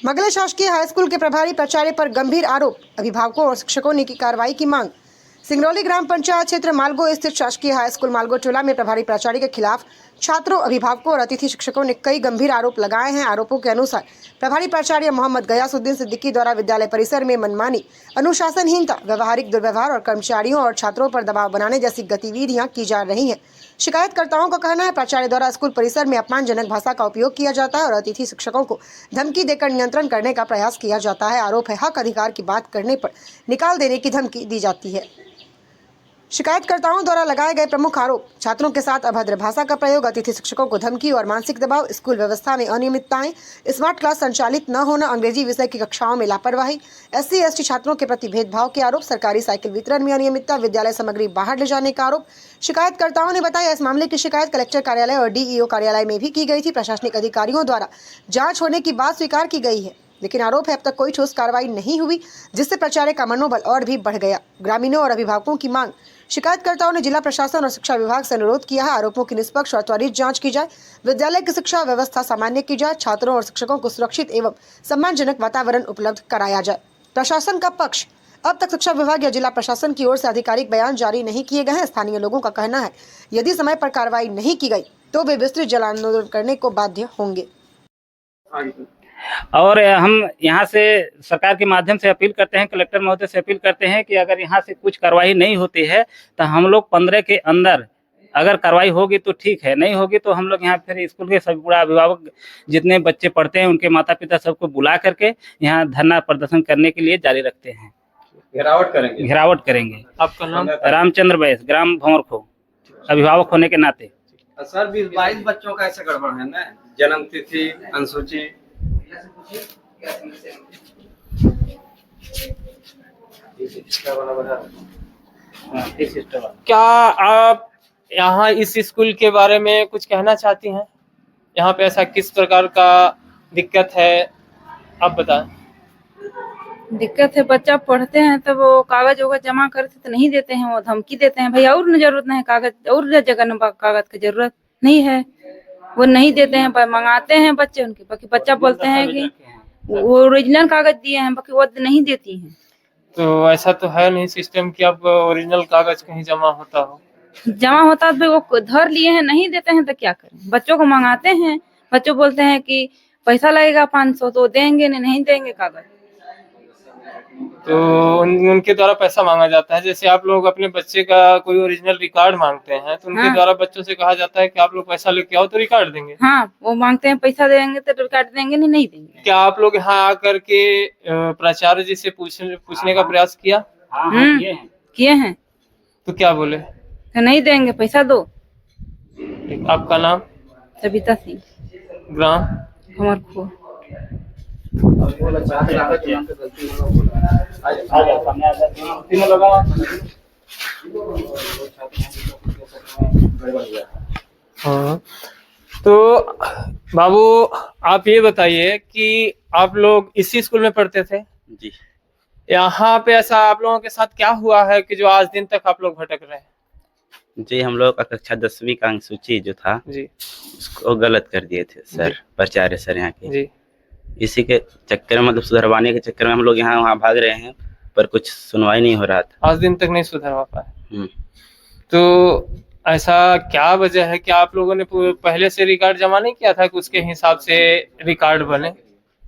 मगले शासकीय high school के प्रभारी प्राचार्य पर गंभीर आरोप, अभिभावकों और शिक्षकों ने की कार्रवाई की मांग। सिंगरौली ग्राम पंचायत क्षेत्र मालगो स्थित शासकीय हाई स्कूल मालगो टोला में प्रभारी प्राचार्य के खिलाफ छात्रों, अभिभावकों और अतिथि शिक्षकों ने कई गंभीर आरोप लगाए हैं। आरोपों के अनुसार प्रभारी प्राचार्य मोहम्मद गयासुद्दीन सिद्दीकी द्वारा विद्यालय परिसर में मनमानी, अनुशासनहीनता, व्यवहारिक दुर्व्यवहार और कर्मचारियों और छात्रों पर दबाव बनाने जैसी गतिविधियां की जा रही हैं। शिकायतकर्ताओं का कहना है प्राचार्य द्वारा स्कूल परिसर में अपमानजनक भाषा का उपयोग किया जाता है और अतिथि शिक्षकों को धमकी देकर नियंत्रण करने का प्रयास किया जाता है। आरोप है हक अधिकार की बात करने पर निकाल देने की धमकी दी जाती है। शिकायतकर्ताओं द्वारा लगाए गए प्रमुख आरोप: छात्रों के साथ अभद्र भाषा का प्रयोग, अतिथि शिक्षकों को धमकी और मानसिक दबाव, स्कूल व्यवस्था में अनियमितताएं, स्मार्ट क्लास संचालित न होना, अंग्रेजी विषय की कक्षाओं में लापरवाही, SC/ST छात्रों के प्रति भेदभाव के आरोप, सरकारी साइकिल वितरण में अनियमितता, विद्यालय सामग्री बाहर ले जाने का आरोप। शिकायतकर्ताओं ने बताया इस मामले की शिकायत कलेक्टर कार्यालय और DEO कार्यालय में भी की गई थी। प्रशासनिक अधिकारियों द्वारा जाँच होने की बात स्वीकार की गई है, लेकिन आरोप है अब तक कोई ठोस कार्रवाई नहीं हुई, जिससे प्राचार्य का मनोबल और भी बढ़ गया। ग्रामीणों और अभिभावकों की मांग: शिकायतकर्ताओं ने जिला प्रशासन और शिक्षा विभाग से अनुरोध किया है आरोपों की निष्पक्ष और त्वरित जांच की जाए, विद्यालय की शिक्षा व्यवस्था सामान्य की जाए, छात्रों और शिक्षकों को सुरक्षित एवं सम्मानजनक वातावरण उपलब्ध कराया जाए। प्रशासन का पक्ष: अब तक शिक्षा विभाग या जिला प्रशासन की ओर से आधिकारिक बयान जारी नहीं किए गए हैं। स्थानीय लोगों का कहना है यदि समय पर कार्रवाई नहीं की गई तो वे विस्तृत जन आंदोलन करने को बाध्य होंगे। और हम यहाँ से सरकार के माध्यम से अपील करते हैं, कलेक्टर महोदय से अपील करते हैं कि अगर यहाँ से कुछ कार्रवाई नहीं होती है तो हम लोग 15 के अंदर अगर कार्रवाई होगी तो ठीक है, नहीं होगी तो हम लोग यहाँ फिर स्कूल के सभी पूरा अभिभावक जितने बच्चे पढ़ते हैं उनके माता पिता सबको बुला करके यहाँ धरना प्रदर्शन करने के लिए जारी रखते हैं। घेरावट करेंगे। आपका नाम? रामचंद्र बैस, ग्राम भंवरखो, अभिभावक होने के नाते। सर 20-22 बच्चों का ऐसे गड़बड़ है ना, जन्म तिथि, अनुसूची। क्या आप यहाँ इस स्कूल के बारे में कुछ कहना चाहती हैं? यहाँ पे ऐसा किस प्रकार का दिक्कत है, आप बताएं। दिक्कत है, बच्चा पढ़ते हैं तो वो कागज वगज जमा करते तो नहीं देते हैं, वो धमकी देते हैं भाई और जरूरत नहीं, कागज और जगह न कागज की जरूरत नहीं है, वो नहीं देते हैं। मंगाते हैं बच्चे उनके, बाकी बच्चा बोलते हैं कि वो ओरिजिनल कागज दिए हैं, बाकी वो नहीं देती हैं। तो ऐसा तो है नहीं सिस्टम कि आप ओरिजिनल कागज कहीं जमा होता हो। जमा होता है वो धर लिए हैं, नहीं देते हैं तो क्या करें। बच्चों को मंगाते हैं, बच्चों बोलते हैं कि पैसा लगेगा 500 तो देंगे, नहीं देंगे कागज। तो उनके द्वारा पैसा मांगा जाता है। जैसे आप लोग अपने बच्चे का कोई ओरिजिनल रिकॉर्ड मांगते हैं तो उनके द्वारा बच्चों से कहा जाता है कि आप लोग पैसा लेके आओ तो रिकॉर्ड देंगे। हाँ, वो मांगते हैं पैसा देंगे तो रिकॉर्ड देंगे, नहीं देंगे। क्या आप लोग यहाँ आकर के प्राचार्य जी से पूछने का प्रयास किया? किए हैं। तो क्या बोले? तो नहीं देंगे, पैसा दो। आपका नाम? सविता सिंह, ग्राम भंवरखो। हाँ, तो बाबू आप ये बताइए कि आप लोग इसी स्कूल में पढ़ते थे जी। यहाँ पे ऐसा आप लोगों के साथ क्या हुआ है कि जो आज दिन तक आप लोग भटक रहे हैं? जी, हम लोग का कक्षा 10वीं का अनुसूची जो था जी, उसको गलत कर दिए थे सर, प्राचार्य सर यहाँ के जी। इसी के चक्कर में, मतलब सुधरवाने के चक्कर में हम लोग यहाँ वहाँ भाग रहे हैं, पर कुछ सुनवाई नहीं हो रहा था। आज दिन तक नहीं सुधरवा पाए। तो ऐसा क्या वजह है कि आप लोगों ने पहले से रिकॉर्ड जमा नहीं किया था कि उसके हिसाब से रिकॉर्ड बने?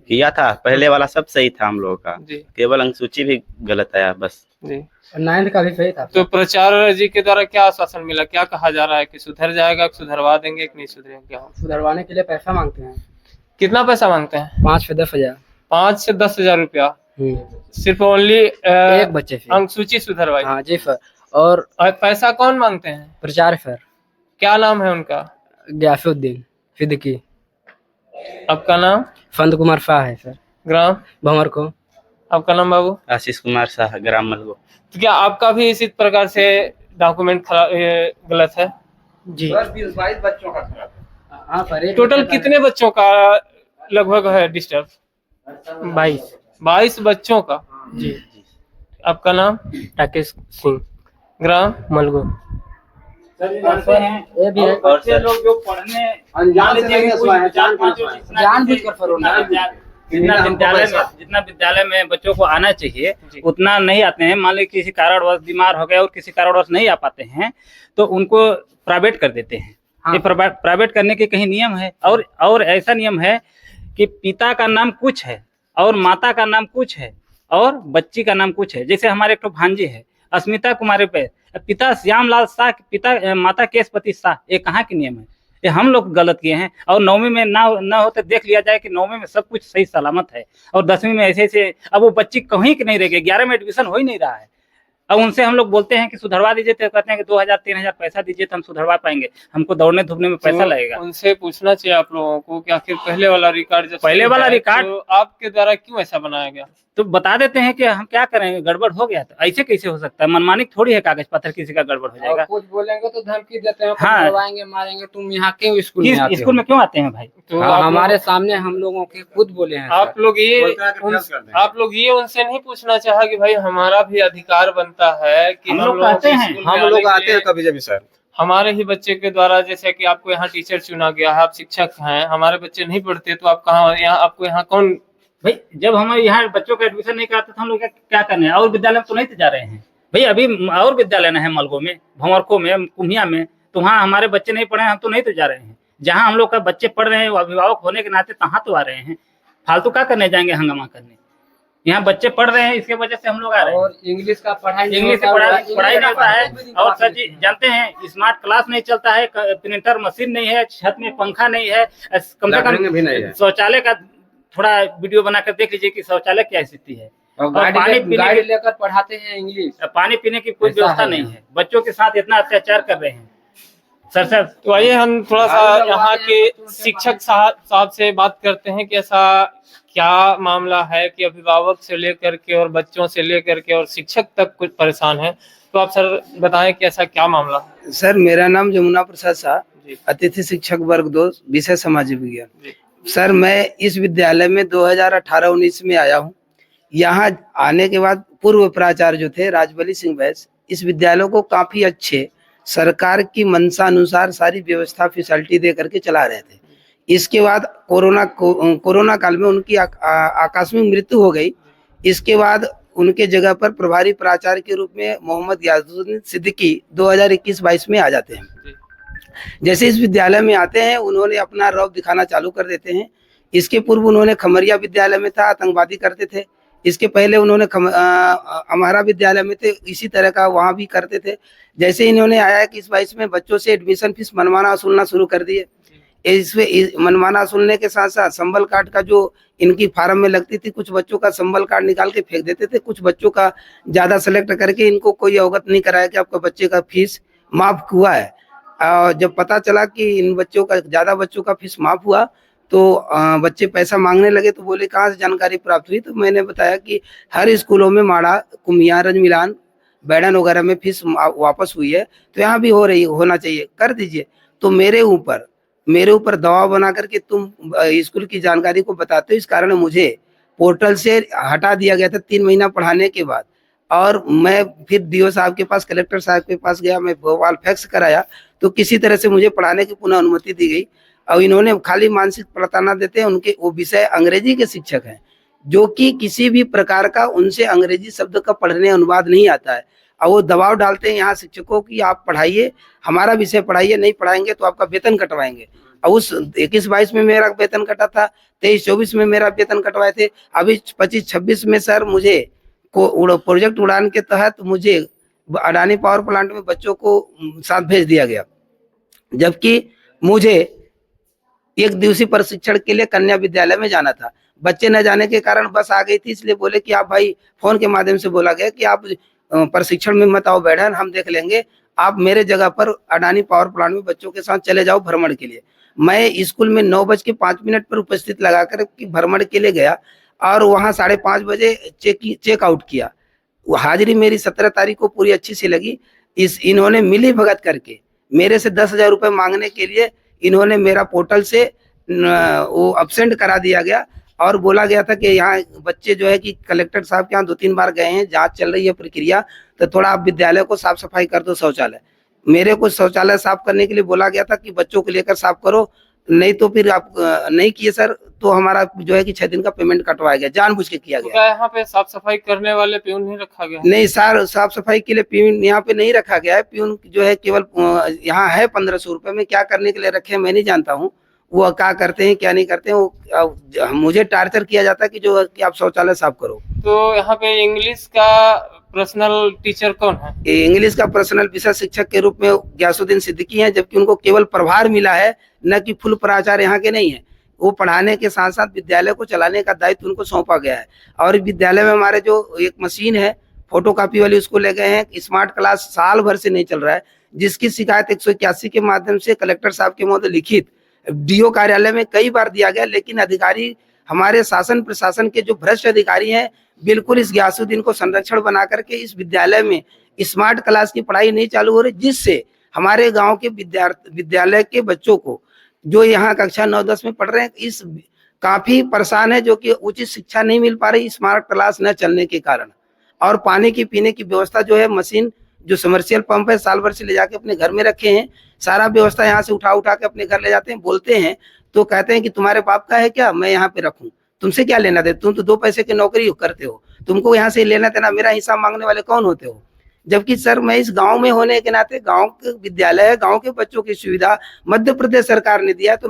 किया था, पहले वाला सब सही था हम लोगों का जी, केवल अनुसूची भी गलत आया बस जी। 9th का भी सही था। तो प्राचार्य जी के द्वारा क्या आश्वासन मिला, क्या कहा जा रहा है कि सुधर जाएगा, सुधरवा देंगे कि नहीं सुधरेगा? क्या सुधरवाने के लिए पैसा मांगते हैं। कितना पैसा मांगते हैं? 5 से 10 हजार। 5 से 10 हजार रुपया सिर्फ ओनली एक बच्चे से अंकसूची सुधरवाई? हाँ जी सर। और पैसा कौन मांगते हैं? प्राचार्य सर। क्या नाम है उनका? गयासुद्दीन सिद्दीकी। आपका नाम? फंद कुमार शाह है सर, ग्राम भंवरखो। आपका नाम बाबू? आशीष कुमार शाह, ग्राम मलगो। तो क्या आपका भी इसी प्रकार से डॉक्यूमेंट गलत है? जी। 20-22 बच्चों का खराब है। हाँ सर। टोटल कितने बच्चों का लगभग है डिस्टर्ब? 22 बच्चों का। जी। आपका नाम? राकेश सिंह, ग्राम मलगो। ये भी है। बच्चे लोग जो पढ़ने जानबूझकर जितना विद्यालय में बच्चों को आना चाहिए उतना नहीं आते हैं। मान लीजिए किसी कारणवश बीमार हो गए और किसी कारणवश नहीं आ पाते हैं तो उनको प्राइवेट कर देते हैं। ये प्राइवेट करने के कहीं नियम है और ऐसा नियम है कि पिता का नाम कुछ है और माता का नाम कुछ है और बच्ची का नाम कुछ है। जैसे हमारे एक तो भांजी है अस्मिता कुमारी पे पिता श्यामलाल शाह, पिता माता केशपति शाह, ये कहाँ के नियम है? ये हम लोग गलत किए हैं। और 9वीं में ना हो तो देख लिया जाए कि 9वीं में सब कुछ सही सलामत है और 10वीं में ऐसे अब वो बच्ची कहीं की नहीं रह गई, 11 में एडमिशन हो ही नहीं रहा है। अब उनसे हम लोग बोलते हैं कि सुधरवा दीजिए तो कहते हैं कि 2000-3000 पैसा दीजिए तो हम सुधरवा पाएंगे, हमको दौड़ने धूपने में पैसा लगेगा। उनसे पूछना चाहिए आप लोगों को कि आखिर पहले वाला रिकॉर्ड रिकॉर्ड आपके द्वारा क्यों ऐसा बनाया गया? तो बता देते हैं कि हम क्या करेंगे, गड़बड़ हो गया तो ऐसे कैसे हो सकता है? मनमानी थोड़ी है, कागज पत्थर किसी का गड़बड़ हो जाएगा। कुछ बोलेंगे तो धमकी देते हैं, हाँ, करवाएंगे, मारेंगे। तुम यहाँ क्यों स्कूल में क्यों आते हैं भाई? तो हमारे सामने हम लोगों के खुद बोले हैं। आप लोग ये उनसे नहीं पूछना चाहा कि भाई हमारा भी अधिकार बनता है कि हम लोग आते हैं कभी कभी सर। हमारे ही बच्चे के द्वारा, जैसे कि आपको यहाँ टीचर चुना गया है, आप शिक्षक हैं, हमारे बच्चे नहीं पढ़ते तो आप कहाँ यहाँ, आपको यहाँ कौन? भाई जब हम यहाँ बच्चों का एडमिशन नहीं कराते तो हम लोग क्या करने? और विद्यालय में तो नहीं जा रहे हैं भाई। अभी और विद्यालय है मलगो में, भंवरको में, कुम्हिया में, तो वहाँ हमारे बच्चे नहीं पढ़े, हम तो नहीं तो जा रहे हैं। जहाँ हम लोग का बच्चे पढ़ रहे हैं अभिभावक होने के नाते तहाँ तो आ रहे हैं। फालतू क्या करने जाएंगे हंगामा करने? यहाँ बच्चे पढ़ रहे हैं, इसके वजह से हम लोग आ रहे हैं। और इंग्लिश का पढ़ाई नहीं होता है। और सर जी जानते हैं स्मार्ट क्लास नहीं चलता है, प्रिंटर मशीन नहीं है, छत में पंखा नहीं है, कम से कम शौचालय का थोड़ा वीडियो बनाकर देख लीजिए कि शौचालय क्या स्थिति है। और गाड़ी लेकर पढ़ाते हैं इंग्लिश, पानी पीने की कोई व्यवस्था नहीं है। बच्चों के साथ इतना अत्याचार कर रहे हैं सर। तो आइए हम थोड़ा सा यहाँ के शिक्षक साहब से बात करते हैं कि ऐसा क्या मामला है कि अभिभावक से लेकर के और बच्चों से लेकर के और शिक्षक तक कुछ परेशान है। तो आप सर बताएं कि ऐसा क्या मामला है? सर मेरा नाम जमुना प्रसाद शाह, अतिथि शिक्षक वर्ग 2, विषय सामाजिक विज्ञान। सर मैं इस विद्यालय में 2018-19 में आया हूँ। यहाँ आने के बाद पूर्व प्राचार्य जो थे राजबली सिंह बैस, इस विद्यालय को काफी अच्छे सरकार की मंशा अनुसार सारी व्यवस्था फैसिलिटी दे करके चला रहे थे। इसके बाद कोरोना काल में उनकी आकस्मिक मृत्यु हो गई। इसके बाद उनके जगह पर प्रभारी प्राचार्य के रूप में मोहम्मद याजुद्दीन सिद्दीकी 2021-22 में आ जाते हैं। जैसे इस विद्यालय में आते हैं उन्होंने अपना रौब दिखाना चालू कर देते हैं। इसके पूर्व उन्होंने खमरिया विद्यालय में था, आतंकवादी करते थे। इसके पहले उन्होंने हमारा विद्यालय में थे, इसी तरह का वहाँ भी करते थे। जैसे इन्होंने आया कि इस 22 में बच्चों से एडमिशन फीस मनमाना वसूलना शुरू कर दिए। इसमें मनमाना वसूलने के साथ साथ संबल कार्ड का जो इनकी फार्म में लगती थी, कुछ बच्चों का संबल कार्ड निकाल के फेंक देते थे, कुछ बच्चों का ज्यादा सेलेक्ट करके इनको कोई अवगत नहीं कराया कि आपका बच्चे का फीस माफ हुआ है। जब पता चला कि इन बच्चों का ज्यादा बच्चों का फीस माफ हुआ तो बच्चे पैसा मांगने लगे। तो बोले कहाँ से जानकारी प्राप्त हुई? तो मैंने बताया कि हर स्कूलों में माड़ा, कुम्हिया, रजमिलान, बैडन वगैरह में फीस वापस हुई है, तो यहाँ भी होना चाहिए, कर दीजिए। तो मेरे ऊपर दबाव बना करके तुम स्कूल की जानकारी को बताते हो, इस कारण मुझे पोर्टल से हटा दिया गया था 3 महीना पढ़ाने के बाद। और मैं फिर डीओ साहब के पास, कलेक्टर साहब के पास गया, मैं भोपाल फैक्स कराया, तो किसी तरह से मुझे पढ़ाने की पुनः अनुमति दी गई। और इन्होंने खाली मानसिक प्रताड़ना देते हैं। उनके वो विषय अंग्रेजी के शिक्षक हैं, जो कि किसी भी प्रकार का उनसे अंग्रेजी शब्द का पढ़ने अनुवाद नहीं आता है। और वो दबाव डालते हैं यहाँ शिक्षकों की, आप पढ़ाइए, हमारा विषय पढ़ाइए, नहीं पढ़ाएंगे तो आपका वेतन कटवाएंगे। और उस 21-22 में मेरा वेतन कटा था, 23-24 में मेरा वेतन कटवाए थे। अभी 25-26 में सर मुझे प्रोजेक्ट उड़ान के तहत मुझे अडानी पावर प्लांट में बच्चों को साथ भेज दिया गया, जबकि मुझे 1 दिवसीय प्रशिक्षण के लिए कन्या विद्यालय में जाना था। बच्चे न जाने के कारण बस आ गई थी, इसलिए बोले कि आप भाई, फोन के माध्यम से बोला गया कि आप प्रशिक्षण में मत आओ बैठन, हम देख लेंगे, आप मेरे जगह पर अडानी पावर प्लांट में बच्चों के साथ चले जाओ भ्रमण के लिए। मैं स्कूल में 9:05 पर उपस्थित लगाकर भ्रमण के लिए गया और वहाँ 5:30 बजे चेक आउट किया। हाजिरी मेरी 17 तारीख को पूरी अच्छी सी लगी। इन्होंने मिली भगत करके मेरे से 10,000 रुपये मांगने के लिए इन्होंने मेरा पोर्टल से वो अब्सेंट करा दिया गया और बोला गया था कि यहाँ बच्चे जो है कि कलेक्टर साहब के यहाँ 2-3 बार गए हैं, जांच चल रही है प्रक्रिया, तो थोड़ा आप विद्यालय को साफ सफाई कर दो शौचालय। मेरे को शौचालय साफ करने के लिए बोला गया था कि बच्चों को लेकर साफ करो, नहीं तो फिर आप नहीं किए सर तो हमारा जो है कि 6 दिन का पेमेंट कटवाया गया, जानबूझ के किया तो गया। क्या यहाँ पे साफ सफाई करने वाले प्यून नहीं रखा गया है? नहीं सर, साफ सफाई के लिए प्यून यहाँ पे नहीं रखा गया है। प्यून जो है केवल यहाँ है 1500 रुपए में, क्या करने के लिए रखे हैं मैं नहीं जानता हूँ। वो क्या करते हैं क्या नहीं करते हैं, वो मुझे टार्चर किया जाता है कि जो कि आप शौचालय साफ करो। तो यहाँ पे इंग्लिश का पर्सनल टीचर कौन है? इंग्लिश का पर्सनल विषय शिक्षक के रूप में गयासुद्दीन सिद्दीकी हैं, जबकि उनको केवल प्रभार मिला है, न कि फुल प्राचार्य यहाँ के नहीं है। वो पढ़ाने के साथ साथ विद्यालय को चलाने का दायित्व उनको सौंपा गया है। और विद्यालय में हमारे जो एक मशीन है फोटोकॉपी वाली, उसको ले गए हैं। स्मार्ट क्लास साल भर से नहीं चल रहा है, जिसकी शिकायत 181 के माध्यम से कलेक्टर साहब के महोदय लिखित डीओ कार्यालय में कई बार दिया गया, लेकिन अधिकारी हमारे शासन प्रशासन के जो भ्रष्ट अधिकारी हैं, बिल्कुल इस गयासुद्दीन को संरक्षण बना करके इस विद्यालय में स्मार्ट क्लास की पढ़ाई नहीं चालू हो रही, जिससे हमारे गांव के विद्यालय के बच्चों को जो यहाँ कक्षा 9-10 में पढ़ रहे हैं इस काफी परेशान है, जो कि उचित शिक्षा नहीं मिल पा रही स्मार्ट क्लास न चलने के कारण। और पानी की पीने की व्यवस्था जो है, मशीन जो समर्शियल पंप है साल भर से ले जाके अपने घर में रखे हैं, सारा व्यवस्था यहाँ से उठा उठा के अपने घर ले जाते हैं। बोलते हैं तो कहते हैं कि तुम्हारे बाप का है क्या मैं यहाँ पे रखूं, तुमसे क्या लेना दे, तुम तो 2 पैसे की नौकरी करते हो, तुमको यहाँ से लेना देना, मेरा हिसाब मांगने वाले कौन होते हो। जबकि सर मैं इस गांव में होने के नाते, गांव के विद्यालय है, गांव के बच्चों की सुविधा मध्य प्रदेश सरकार ने दिया है, तो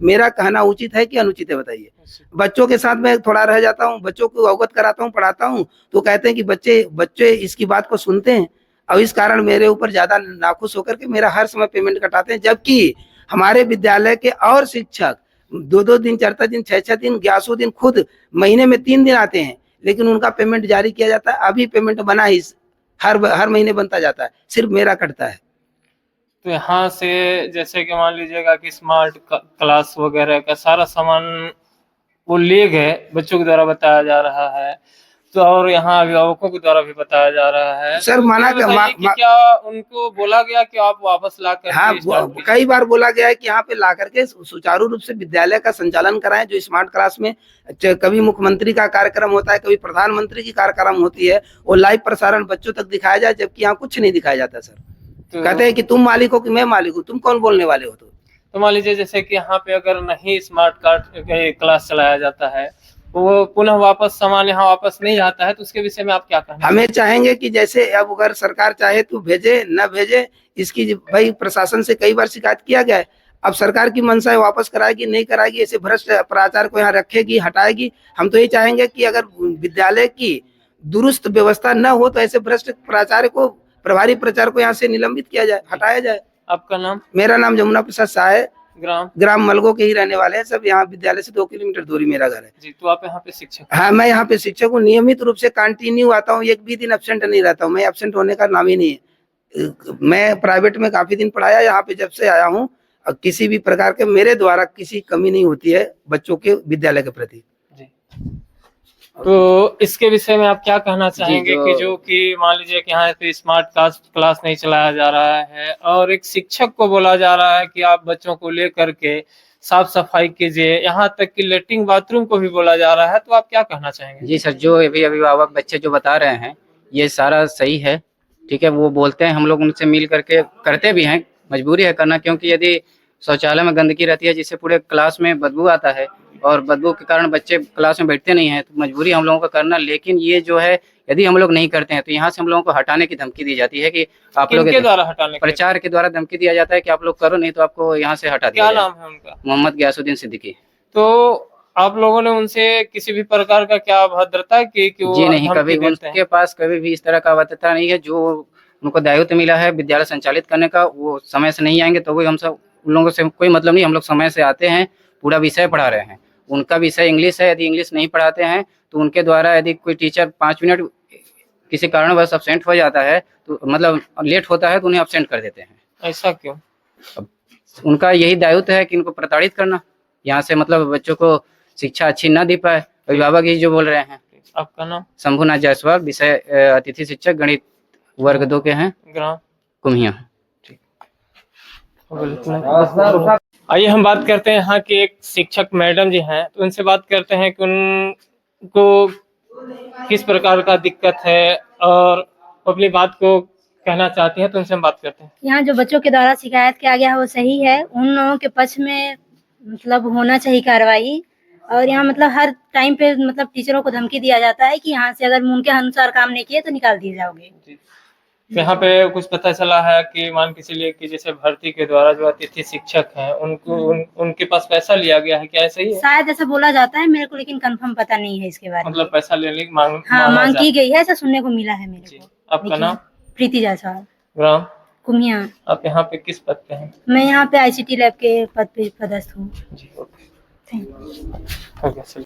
मेरा कहना उचित है कि अनुचित है बताइए। बच्चों के साथ मैं थोड़ा रह जाता हूँ, बच्चों को अवगत कराता हूँ, पढ़ाता हूँ, तो कहते हैं कि बच्चे इसकी बात को सुनते हैं, और इस कारण मेरे ऊपर ज्यादा नाखुश होकर के मेरा हर समय पेमेंट कटाते हैं। जबकि हमारे विद्यालय के और शिक्षक 2-2 दिन, 4-4 दिन, 6-6 दिन, गयासुद्दीन खुद महीने में 3 दिन आते हैं, लेकिन उनका पेमेंट जारी किया जाता है। अभी पेमेंट बना ही हर महीने बनता जाता है, सिर्फ मेरा कटता है। तो यहाँ से जैसे कि मान लीजिएगा कि स्मार्ट क्लास वगैरह का सारा सामान वो ले गए, बच्चों के द्वारा बताया जा रहा है, तो और यहाँ अभिभावकों के द्वारा भी बताया जा रहा है। सर तो माना ये बताइए कि क्या उनको बोला गया कि आप वापस ला कर हाँ, कई बार बोला गया है कि यहाँ पे ला करके सुचारू रूप से विद्यालय का संचालन कराएं। जो स्मार्ट क्लास में कभी मुख्यमंत्री का कार्यक्रम होता है, कभी प्रधानमंत्री की कार्यक्रम होती है, वो लाइव प्रसारण बच्चों तक दिखाया जाए, जबकि यहाँ कुछ नहीं दिखाया जाता सर। तो कहते हैं कि तुम मालिक हो कि मैं मालिक हूँ, तुम कौन बोलने वाले हो। तो मान लीजिए जैसे कि यहाँ पे अगर नहीं स्मार्ट क्लास चलाया जाता है, वो पुनः वापस सामान यहाँ वापस नहीं आता है, तो उसके विषय में आप क्या कहना? हमें चाहेंगे कि जैसे अब अगर सरकार चाहे तो भेजे, न भेजे, इसकी भाई प्रशासन से कई बार शिकायत किया गया है। अब सरकार की मंशा है वापस कराएगी नहीं कराएगी, ऐसे भ्रष्ट प्राचार्य को यहाँ रखेगी हटाएगी। हम तो ये चाहेंगे कि अगर विद्यालय की दुरुस्त व्यवस्था न हो तो ऐसे भ्रष्ट प्राचार्य को, प्रभारी प्राचार्य को यहाँ से निलंबित किया जाए, हटाया जाए। आपका नाम? मेरा नाम जमुना प्रसाद शाह है, ग्राम मलगो के ही रहने वाले हैं सब। यहाँ विद्यालय से 2 किलोमीटर दूरी मेरा घर है जी। तो आप यहाँ पे शिक्षक? हाँ, मैं यहाँ पे शिक्षक हूँ, नियमित रूप से कंटिन्यू आता हूँ, एक भी दिन एब्सेंट नहीं रहता हूँ। मैं एब्सेंट होने का नाम ही नहीं है। मैं प्राइवेट में काफी दिन पढ़ाया, यहाँ पे जब से आया हूँ किसी भी प्रकार के मेरे द्वारा किसी कमी नहीं होती है बच्चों के विद्यालय के प्रति जी। तो इसके विषय में आप क्या कहना चाहेंगे कि जो कि मान लीजिए कि यहाँ पे स्मार्ट क्लास नहीं चलाया जा रहा है, और एक शिक्षक को बोला जा रहा है कि आप बच्चों को लेकर के साफ सफाई कीजिए, यहाँ तक कि लेटरिन बाथरूम को भी बोला जा रहा है, तो आप क्या कहना चाहेंगे? जी सर, जो अभी अभिभावक बच्चे जो बता रहे हैं ये सारा सही है, ठीक है। वो बोलते हैं, हम लोग उनसे मिल करके करते भी हैं, मजबूरी है करना, क्योंकि यदि शौचालय में गंदगी रहती है जिससे पूरे क्लास में बदबू आता है, और बदबू के कारण बच्चे क्लास में बैठते नहीं हैं, तो मजबूरी हम लोगों को करना। लेकिन ये जो है यदि हम लोग नहीं करते हैं तो यहाँ से हम लोगों को हटाने की धमकी दी जाती है कि आप लोग के द्वारा हटाने, प्रचार के द्वारा धमकी दिया जाता है कि आप लोग करो, नहीं तो आपको यहाँ से हटा दिया। क्या नाम है उनका? मोहम्मद गयासुद्दीन सिद्दीकी। तो आप लोगों ने उनसे किसी भी प्रकार का क्या अभद्रता की? जी नहीं, कभी उनके पास कभी भी इस तरह का अभद्रता नहीं है। जो उनको दायित्व मिला है विद्यालय संचालित करने का, वो समय से नहीं आएंगे तो वही हम सब, उन लोगों से कोई मतलब नहीं। हम लोग समय से आते हैं, पूरा विषय पढ़ा रहे हैं। उनका विषय इंग्लिश है, यदि इंग्लिश नहीं पढ़ाते हैं तो उनके द्वारा यदि कोई टीचर 5 मिनट किसी कारणवश अब्सेंट हो जाता है, तो मतलब लेट होता है, तो उन्हें अब्सेंट कर देते हैं। ऐसा क्यों? उनका यही दायित्व है कि उनको प्रताड़ित करना, यहाँ से मतलब बच्चों को शिक्षा अच्छी ना दे पाए। अभिभावक ही जो बोल रहे हैं। आपका नाम? शंभुनाथ जायसवाल, विषय अतिथि शिक्षक, गणित वर्ग 2 के हैं, ग्राम कुम्हिया। आइए हम बात करते हैं यहाँ के एक शिक्षक मैडम जी हैं, तो उनसे बात करते हैं कि उनको किस प्रकार का दिक्कत है और अपनी बात को कहना चाहती हैं तो उनसे हम बात करते हैं। यहाँ जो बच्चों के द्वारा शिकायत किया गया है वो सही है। उन लोगों के पक्ष में मतलब होना चाहिए कार्रवाई। और यहाँ मतलब हर टाइम पे मतलब टीचरों को धमकी दिया जाता है कि यहाँ से अगर उनके अनुसार काम नहीं किए तो निकाल दिए जाओगे। जी। यहाँ पे कुछ पता चला है कि मान के चलिए कि जैसे भर्ती के द्वारा जो अतिथि शिक्षक हैं उनको उनके पास पैसा लिया गया है, क्या ऐसा ही है? शायद ऐसा बोला जाता है, मेरे को लेकिन कंफर्म पता नहीं है इसके बारे में। मतलब पैसा लेने की मांग हाँ, मांगा मांग जा- की गई है, ऐसा सुनने को मिला है मेरे को। आपका लेकिन नाम? प्रीति जायसवाल, ग्राम? कुमिया। आप यहाँ पे किस पद पे हैं? मैं यहाँ पे ICT लैब के पद पे पदस्थ हूँ। जी, ओके। Thank you. हो गया, चलिए।